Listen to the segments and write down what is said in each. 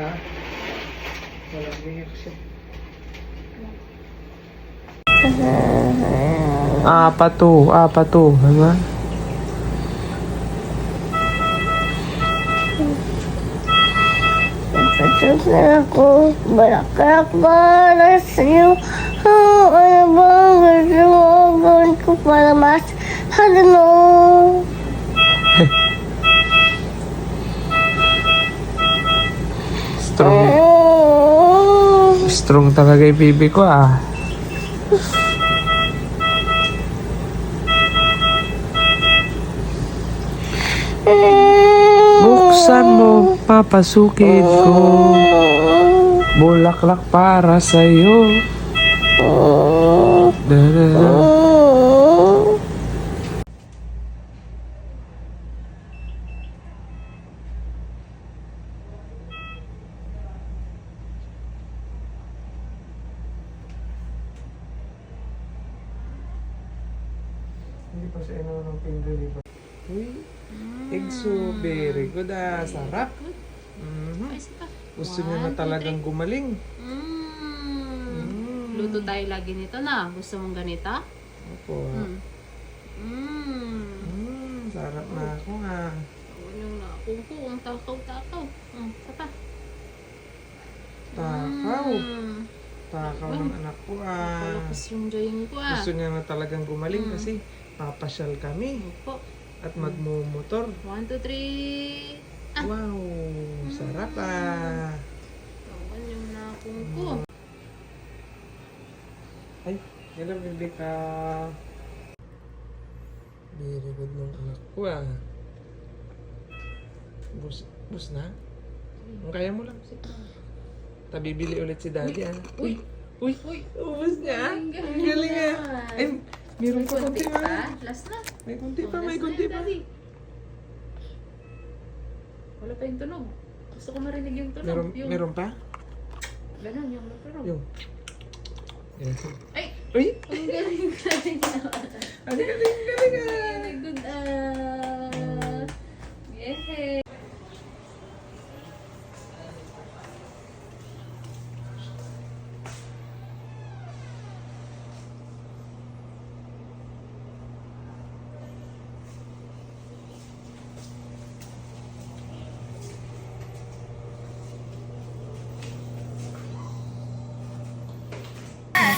Ha? Walang reaction. Apa tuh, diba? Tapos na ako, balak para sa'yo. Ano ba ang gusto mo? Gawin ko para mas ano? Strong talaga yung baby ko Buksan mo, papasukin ko. Bulaklak para sa'yo. Hindi pa siya ng finger liver. Uy, egso, very good sarap. Gusto niya na talagang gumaling. Luto tayo lagi nito na. Gusto mong ganito? Opo. Sarap na ako Yung nakungko, ang takaw-takaw. Sapa. Takaw ng anak ko Palakas yung joying ko Gusto niya na talagang gumaling kasi papasyal kami. Opo. At magmumotor. 1, 2, 3. Wow, sarap Tawan yung nakungko. Ay, hello baby ka. Very good nung anak ko Bus na? Ang kaya mo lang. Tabibili ulit si daddy Uy! Ubus niya? Ang galing Ay, meron pa konti Last na. May konti pa. Wala pa yung tunog. Gusto ko marinig yung tunog. Meron pa? Ganon yung tunog. Yung. Ay! Uy! Ang galing. Ang galing. Very good. Yehey!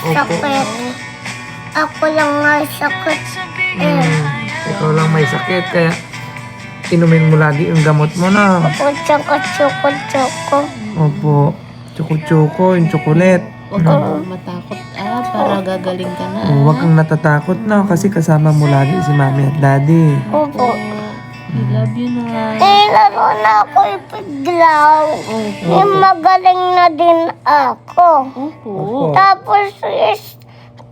Sakit. Ako lang nga sakit. Ikaw lang may sakit kaya inumin mo lagi yung gamot mo na. Ako tsaka tsoko. Opo. Choco-choco, yung chocolate. Huwag kang matakot para gagaling ka na. Huwag kang natatakot na kasi kasama mo lagi si mami at daddy. Opo. I love you na. Laro na ako ipiglaw. Magaling na din ako. Opo. Tapos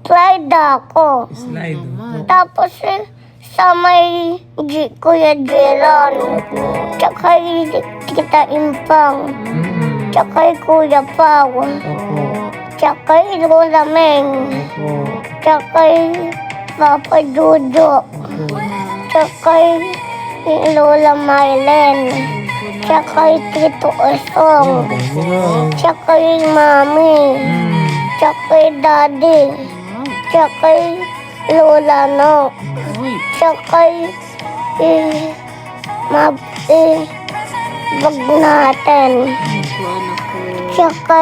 slide ako. Slide. Tapos sa may Kuya Jeron. Tsaka Tita Impang. Tsaka Kuya Pao. Tsaka Lola Meng. Tsaka Papa Dudo. Tsaka Lola Marlen. Tsaka Tito Osong. Tsaka Mami. Tsaka Daddy. Tsaka Lola No. Tsaka bag natin. Tsaka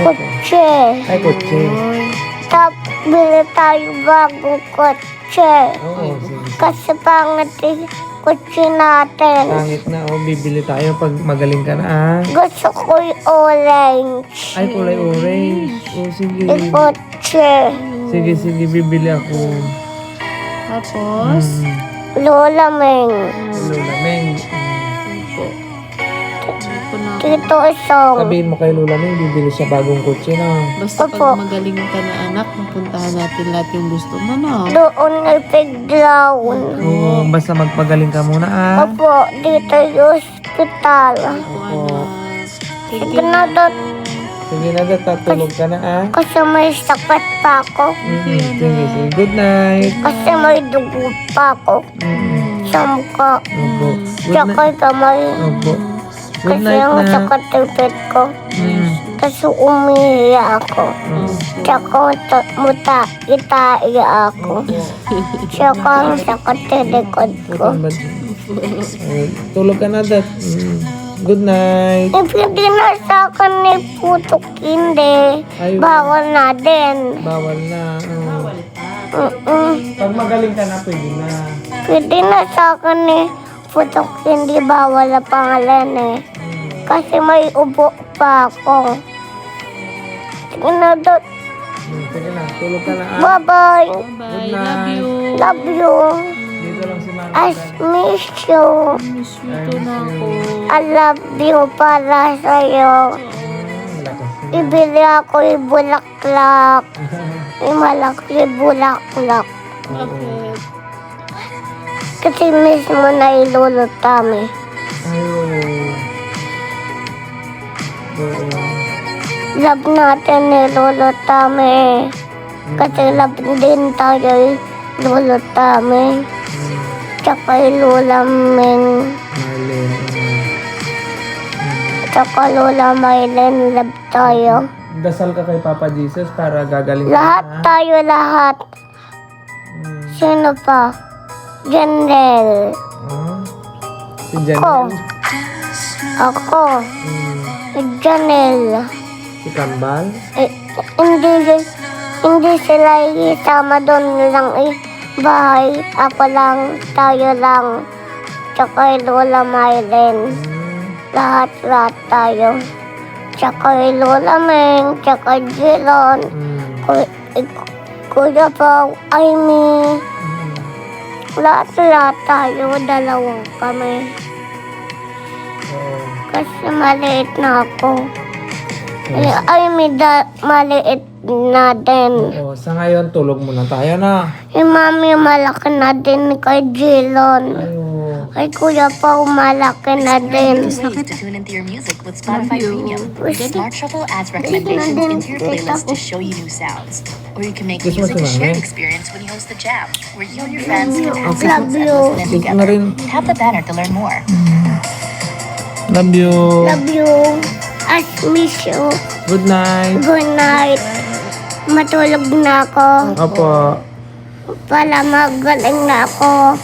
kotse. Ay, kotse. Tapos bili tayo bagong kotse. Oo, sige. Kasi pangit kutsi natin. Pangit na, oh. Bibili tayo pag magaling ka na, ah. Gusto ko yung orange. Ay, kulay orange. Oh, sige. Yung kutsi. Sige, bibili ako. Tapos, Lola Meng. Lola Meng. ito. Ito na. Tito Isong. Sabihin mo kay Lola Meng, bibili siya bagong kotse na. Basta Opo. pag magaling ka na anak, mapuntahan natin lahat yung gusto mo na. Doon ay playground. Oo, basta magpagaling ka muna, ah. Opo, dito yung hospital. Kung anak. Thank Sige you. na dot. Sige na, tatulog ka na, ah. Kasi may sakit pa ako. Sige. Good night. Kasi may dugo pa ako. Sa mukha. Opo. Good Tsaka night. kamay. Opo. Good Kasi night ang na. sakit ng pet ko. Kasi umiiyak ako. Tsaka muta, itaiyak ako. Tsaka ang sakit ng likod ko. Tulog ka na, Dad. Good night. Pwede na sa akin ni Putok hindi. Ay, Bawal na din. bawal na. Mm-mm. Pag magaling ka na, pwede na. Pwede na sa akin ni Putok hindi bawal na pangalan eh. Kasi may ubo pa ako. Sige na, Dot. Sige na, tulog ka na, ah. Bye-bye. Bye. Love you. Love you. Dito lang si Mama. I miss you. Miss you to na ako. I love you para sa'yo. Lakas. Ibili ako yung bulaklak. Yung malaki bulaklak. Bakit? Kasi mismo na ilulot kami. Ayun. Oo. Love natin ilulot kami. Kasi love din tayo ilulot kami. Tsaka Lola Meng. Marlene. Tsaka Lola Mylen, love tayo. Dasal ka kay Papa Jesus para gagaling ka Lahat na. tayo, lahat. Sino pa? Janelle. Si Janelle. Ako. Janelle. Si Kambal. Hindi sila isama doon lang bahay. Ako lang, tayo lang. Tsaka Lola Mylen. Lahat tayo. Tsaka Lola Meng, tsaka Jilon. Kuya Pao, Amy. Lahat tayo, dalawang kami. Oo. Kasi maliit na ako. Amy, maliit na din. Oo. Sa ngayon, tulog muna tayo na. Yung mami, malaki na din kay Jilon. Ayun. Kay Kuya Pao, malaki na din. Use Nook to tune into your music with Spotify Premium. Smart Shuffle adds recommendations into your playlist to show you new sounds. Or you can make Gusto mo music a si shared Mami? experience when you host the Jam, where you and your friends can access Love and you. listen in Gusto na together. rin. Tap the banner to learn more. Love you. Love you. I miss you. Good night. Good night. Matulog na ako. Opo. Para magaling na ako.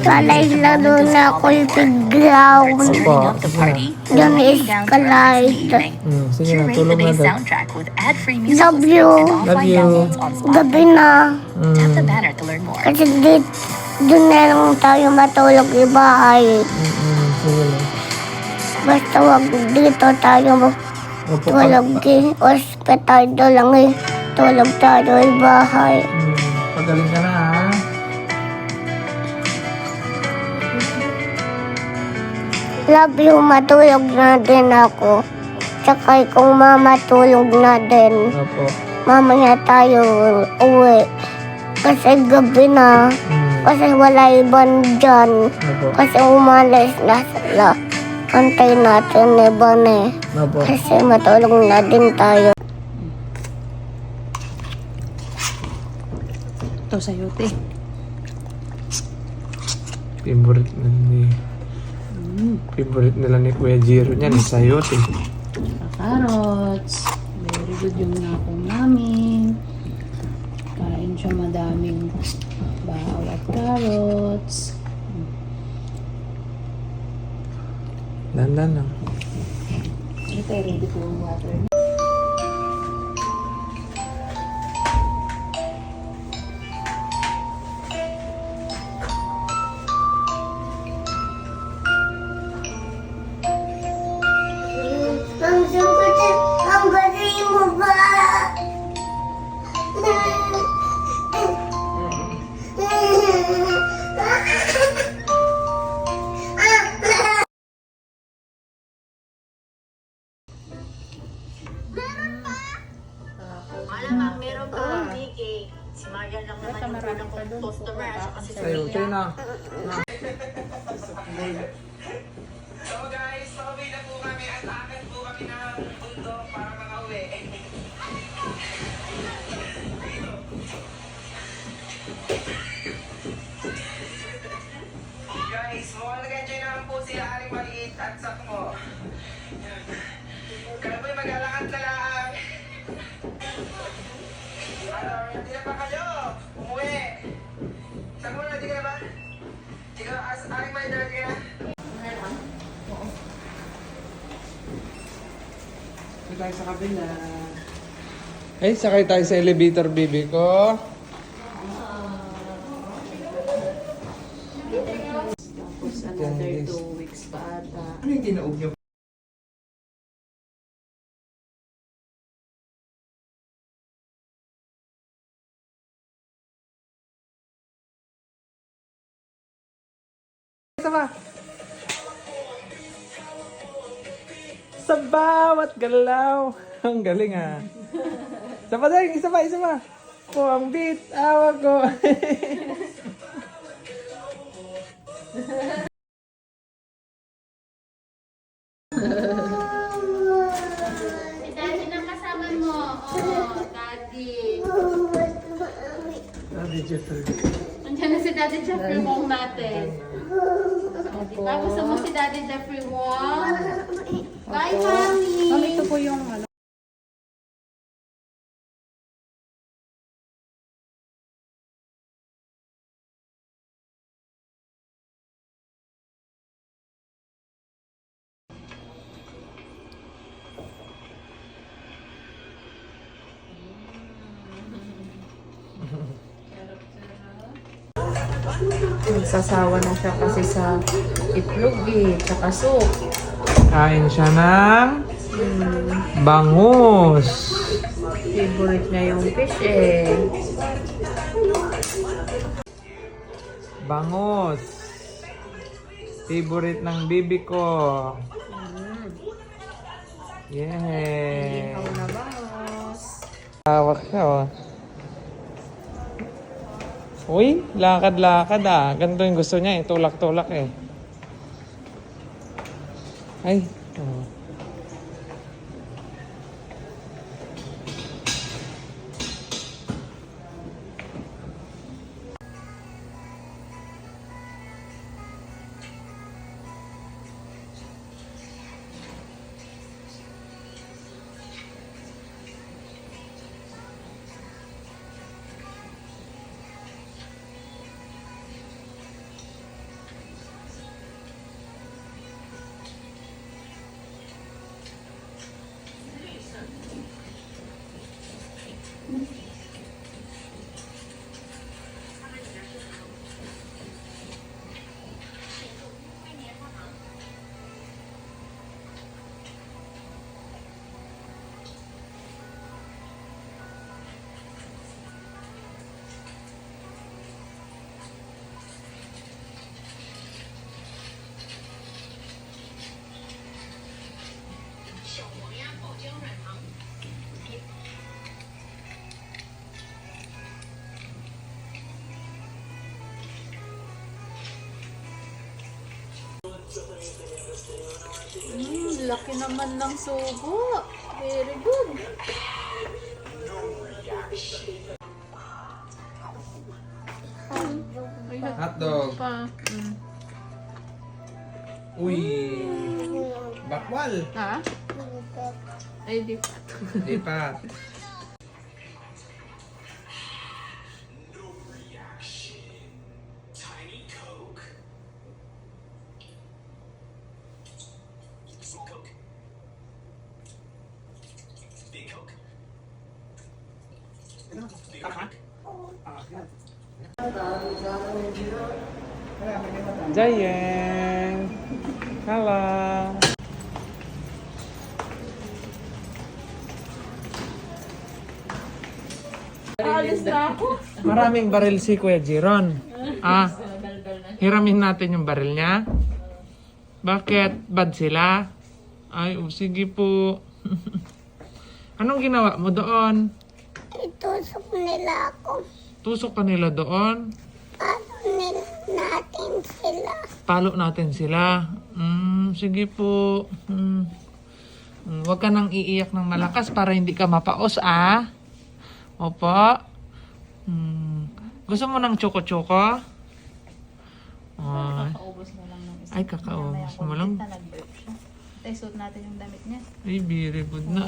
Para ilaro na ako yung playground. Turning up the party. Yung winding down the rest of the escalade. evening. Sige na, Curate tulog the na, day's Dad. soundtrack with ad-free music Love listening you. and Love offline you. downloads on Spotify. Gabi na. Tap the banner to learn more. Kasi doon na lang tayo matulog yung bahay. Sige na. Basta wag dito tayo Opo. matulog yung hospital. Doon lang tulog tayo yung bahay. Pagaling ka na, ha? Love you, matulog na din ako. Tsaka kung mamatulog na din. Opo. Mamaya tayo uwi. Kasi gabi na. Kasi wala iban dyan. Opo. Kasi umalis na sila. Antay natin iban eh. Opo. Kasi matulog na din tayo. Ito sa'yo, te. Favorite nila ni Kuya Jiro niyan, sayote. Carrots. Very good yung nakong namin. Kain siya madaming bawat carrots. Dandan lang. Ito, ready po yung water. Basta marami pa doon. Sa'yo, sa'yo na. So guys, pauwi na po kami at akit po kami ng bundok para makauwi. Guys, mukhang nag-enjoy naman po sila Aling Maliit at Sakmo. Kaya po'y mag-alakad na lang. Ano, hindi na pa kayo. Umuwi. Sakmo na, di ka na ba? Ikaw, Aling Maliit, di ka na? Sakay tayo sa kabila. Ay, sakay tayo sa elevator, baby ko. Tapos another 2 weeks pa ata. Ano yung tinaog niyo? Sama. Sa bawat galaw. Ang galing ah. Isa pa din, isa pa. Oh, ang beat, awag ko. Si Daddy na kasama mo. Oh, Daddy. Daddy Jeffrey. Andiyan na si Daddy Jeffrey Wong natin. Diba? Gusto mo si Daddy Jeffrey Wong? Bye, Mami! Mami, ito po yung ano. Sasawa na siya kasi sa itlog eh, tsaka soup. Kain siya ng bangus. Favorite niya yung fish eh. Bangus. Favorite ng bibi ko. Yeah. Ikaw na bangus. Hawak siya oh. Uy, lakad-lakad ah. Ganito yung gusto niya eh. Tulak-tulak eh. Ay. Oh. Laki naman ng subo. Very good. Hotdog. Pa. Uy. Bakwal. Ha? Ay, di pa. Lipat. Giant. Halo. Alis na ako. Maraming baril si Kuya Jiron. Ah, hiramin natin yung baril niya. Bakit? Bad sila? Ay, sige po. Anong ginawa mo doon? Itusok nila ako. Tusok ka nila doon. Natin sila. Palo natin sila. Sige po. Huwag ka nang iiyak ng malakas para hindi ka mapaos, ah. Opo. Gusto mo ng choco-choco? Ay, Kakaubos mo lang ng isa. ay kakaubos mo lang. Nag-burp siya. Tay, suot natin yung damit niya. Ay, very good na.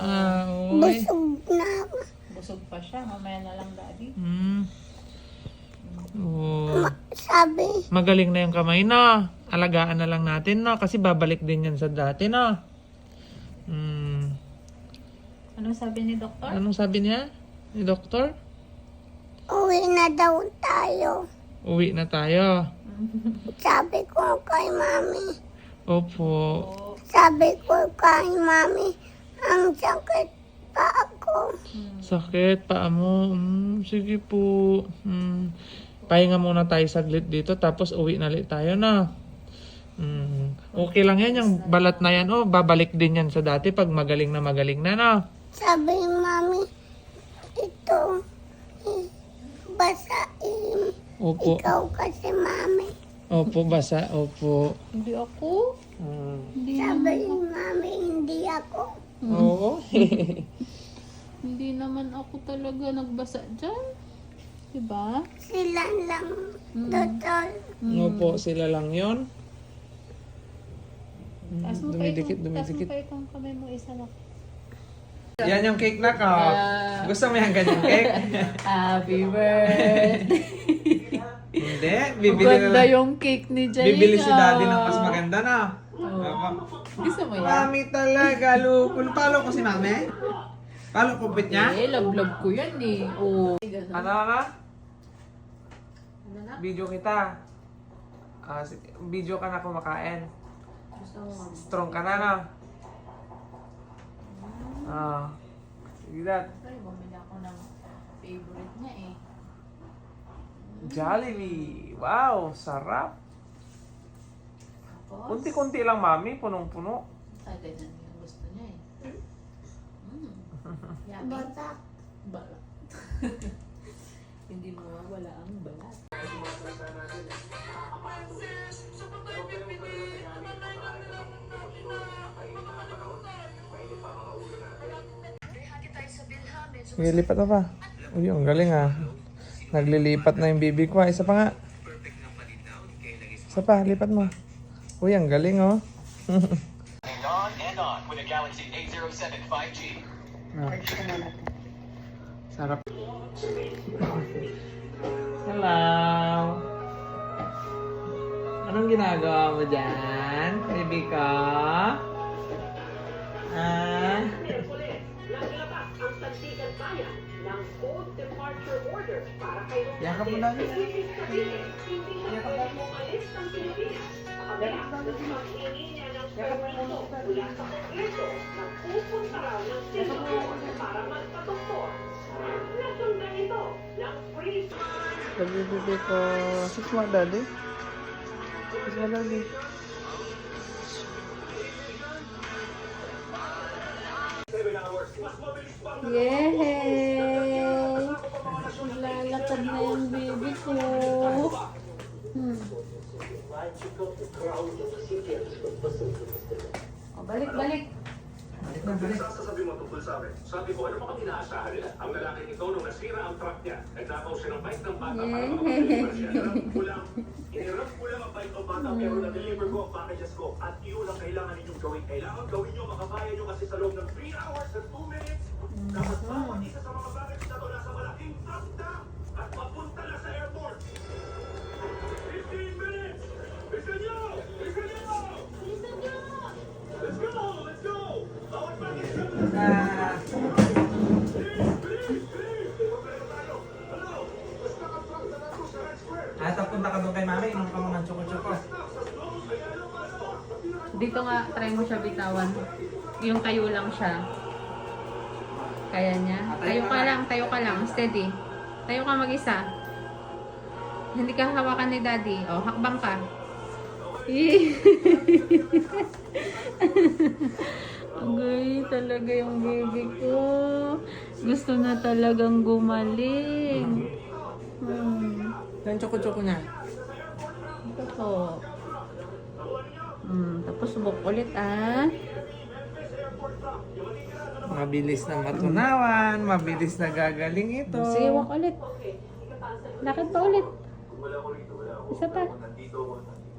Oy. Busog na. Busog pa siya. Mamaya na lang, daddy. Oh. Sabi, Magaling na yung kamay na. Alagaan na lang natin na. Kasi babalik din yan sa dati na. Anong sabi ni doktor? Anong sabi niya? Ni doktor? uwi na daw tayo. Uwi na tayo. Sabi ko kay mami. Opo. Sabi ko kay mami, ang sakit pa ako. Sakit, paa mo. Sige po. Pahinga muna tayo saglit dito, tapos uwi na ulit tayo na. Okay lang yan, yung balat na yan. Oh, babalik din yan sa dati pag magaling na na. Sabi mami, ito, basain. Opo. Ikaw kasi mami. Opo, basa. Opo. Hindi ako. Sabi mami, hindi ako. Oo. Hindi naman ako talaga nagbasa dyan. Diba? Sila lang, doktor. Opo, sila lang yon. Taas mo pa Dumidikit, itong, taas mo dumidikit. pa itong kamay mo isa na. Yan yung cake na ka. Gusto mo yung ganyang cake? Happy birthday! Hindi, bibili na Ganda lang. yung cake ni Jaya. Bibili si daddy ng mas maganda na. Gusto mo yan? Mami talaga, lupul. Palo ko si mami? Palo kupit niya? Eh, love ko yan eh. Oh. Ano? Video kita. Video ka na kumakain. Strong ka na, no? Sige that. Ay, bumili ako ng favorite niya eh. Jollibee. Wow, sarap. Tapos, Kunti-kunti lang, mami. Punong-puno. ay, ganyan yung gusto niya eh. Yummy. Batak. Balat. Hindi mawawala ang balat. Sige, lipat na pa. Uy, ang galing ah. Naglilipat na yung bibi ko. Isa pa nga. Isa pa, lipat mo. Uy, ang galing oh. and on with a Galaxy A07 5G. Sarap. Hello. Anong ginagawa mo dyan, baby ka? Ah? Yakap mo dami. Yakap dami. Baby ko. Sus mo, daddy. Sus mo, daddy. Yay! Lalakad na yung baby ko. Oh, balik, balik. Sasabi mo tungkol sa amin. Sabi ko, ano pa bang inaasahan nila? Ang lalaking ito, nung nasira ang truck niya, nagnakaw siya ng bike ng bata para makapag-deliver siya. Inirap ko lang ang bike ng bata, pero na-deliver ko ang packages ko. At iyon ang kailangan ninyong gawin. Kailangan gawin nyo, makakaya nyo kasi sa loob ng 3 hours and 2 minutes. Dapat bawat isa sa mga bagay na ito nasa malaking truck na at papunta na sa airport. 15 minutes! Listen nyo! Listen nyo! Let's go! Let's go! Bawat bagay na Punta ka doon kay mami, inom ka mo ng choco-choco. Dito nga, try mo siya bitawan. Yung tayo lang siya. Kaya niya. Tayo ka lang. Steady. Tayo ka mag-isa. Hindi ka hawakan ni daddy. O, hakbang ka. Agay, talaga yung baby ko. Gusto na talagang gumaling. Yan choco-choco niya. Ito po. Tapos subok ulit ah. Mabilis na matunawan, mabilis na gagaling ito. Sige, walk ulit. Lakad pa ulit. Isa pa.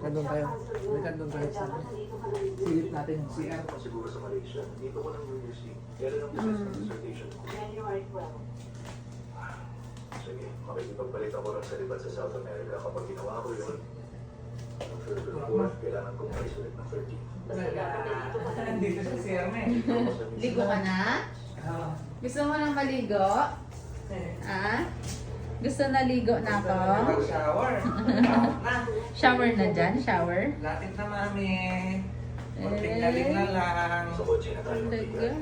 Doon tayo. Balikan doon tayo. Silip natin yung CR. Siguro sa Malaysia, dito ko lang New Year's Eve. Yan ang business consultation. Sige, makikipagpalit ako ng salibat sa South America. Kapag ginawa ko yun, ang Philippine Court, kailangan kong ma-isolate ng 13. Dito sa CR na eh. Ligo ka na? Gusto mo nang maligo? Ah? Gusto na ligo na ako? Shower. Shower na dyan? Shower? Lapit na mami. Kunting galing na lang. Sa kotse na tayo. Talaga.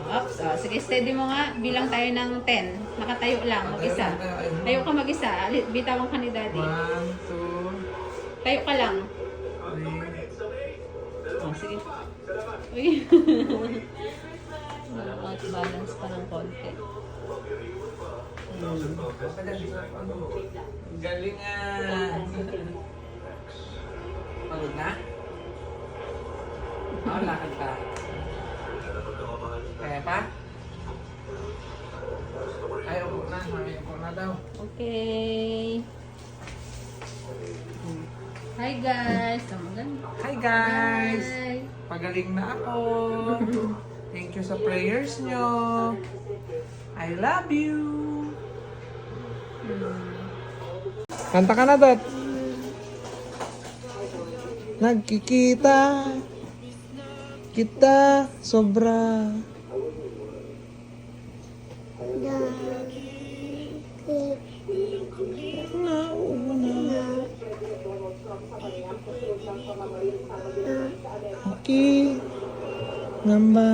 Oops. Oh, sige, steady mo nga. Bilang tayo ng 10. Nakatayo lang, mag-isa. Tayo ka mag-isa. Bitawan ka ni daddy. 1, 2, Tayo ka lang. 3. Oh, sige. Uy. Balance pa ng konti. Galing ah. Pagod na? Oo, lakad ka. Kaya pa? Ay, upo na. Mami, upo na daw. Okay. Hi guys. Tamagan. Hi guys! Hi. Pagaling na ako. Thank you sa prayers nyo. I love you. Kanta ka na, Dot. Nagkikita kita sobra. Nauna Aki ngamba.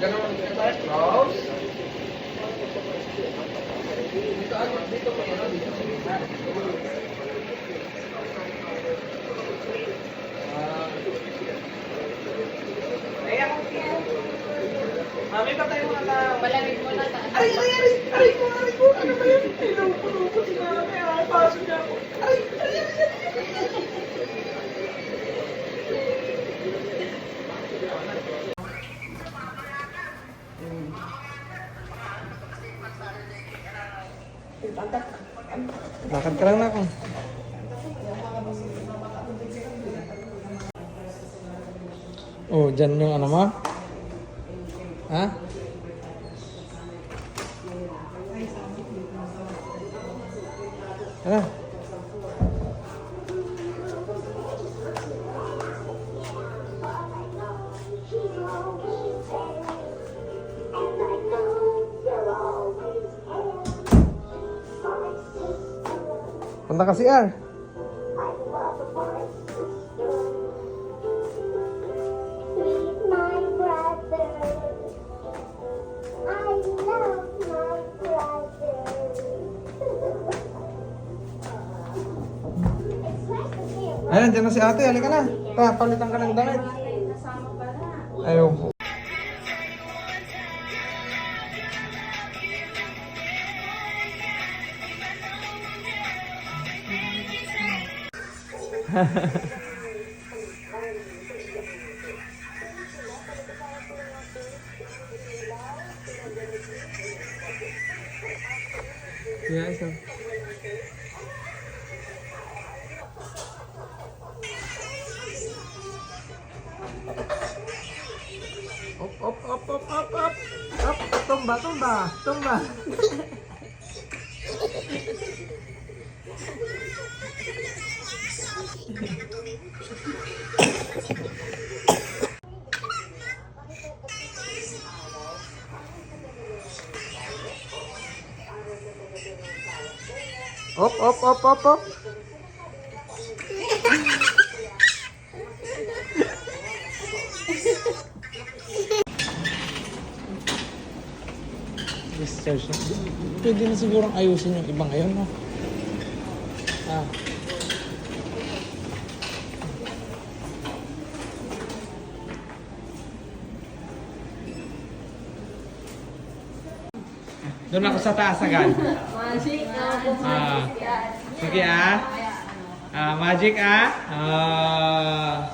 Ganun ka tayo, Rose. Dito po yan, dito sa gitna. Kaya ko siya. Mami, patay mo na. Palamig mo na. Aray ko. Ano ba yan? Hello po si mami. Ay, pasok niya ako. Aray. Lakad ka lang na ako. Oh, dyan yung ano mo? Ha? Ano? Punta ka CR. My brother. I love my brother. It's nice to see you. Ayan, dyan na si ate. Halika na. Ta, palitan ka ng damit. Ayaw po. Yeah, isa. Up. Tumba. Op, op, op, op, op. Discharge na. Pwede na sigurong ayusin yung iba ngayon, no? Ah. Doon ako sa taas agad. Ah. Sige ah. Ah, magic ah. Ah.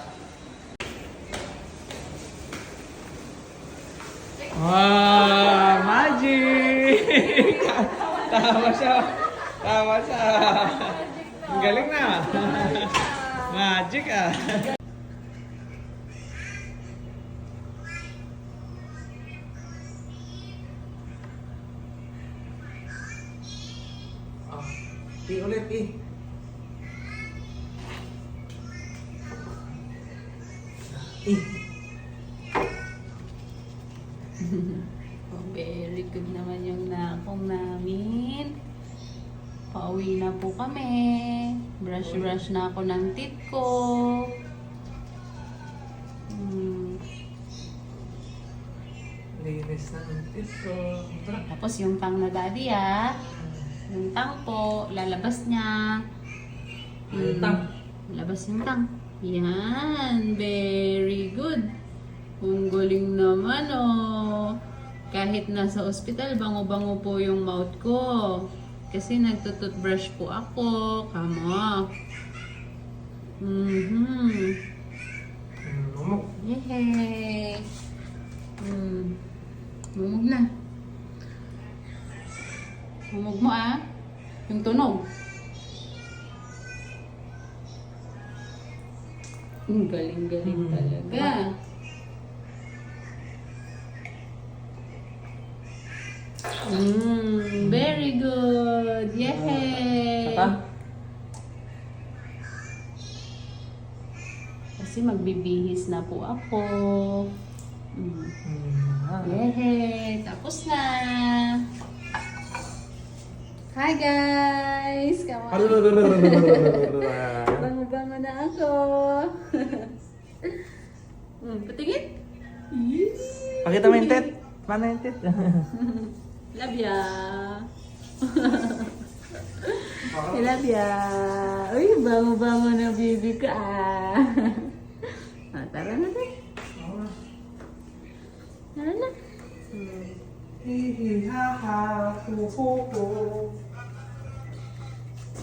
Ah, magic! Tama siya. Tama siya. Ang galing na. Magic ah. Ulit eh. Oh, very good naman yung nakong namin. Pauwi na po kami. Brush na ako ng teeth ko. Linis na ng teeth ko. Tapos yung tang na daddy yung tang po, lalabas niya. Yung tang? Lalabas yung tang. Yan, very good. Ang galing naman oh. Kahit nasa ospital, bango-bango po yung mouth ko. Kasi nagtututbrush po ako. Kamo. Yehey. Mumog na. Mumog mo yung tunog. Ang galing-galing talaga. Very good. Yay! Kasi magbibihis na po ako. Yay! Tapos na. Hi guys! Come on. Bango-bango na ako. Patingin? Pakita mo yung tet. Paano yung tet? Love ya. I love ya. Uy, bango-bango na baby ka tara na tayo. Tara na.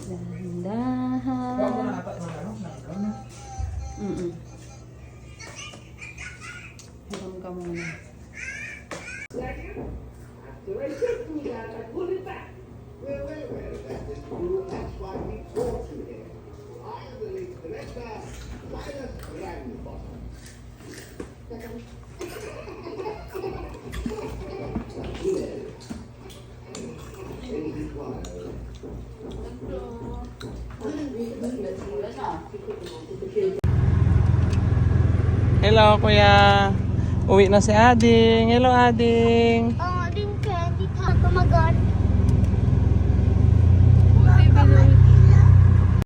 Dahan-dahan. Hiram ka muna. Hello, kuya. Uwi na si Ading. Hello, Ading.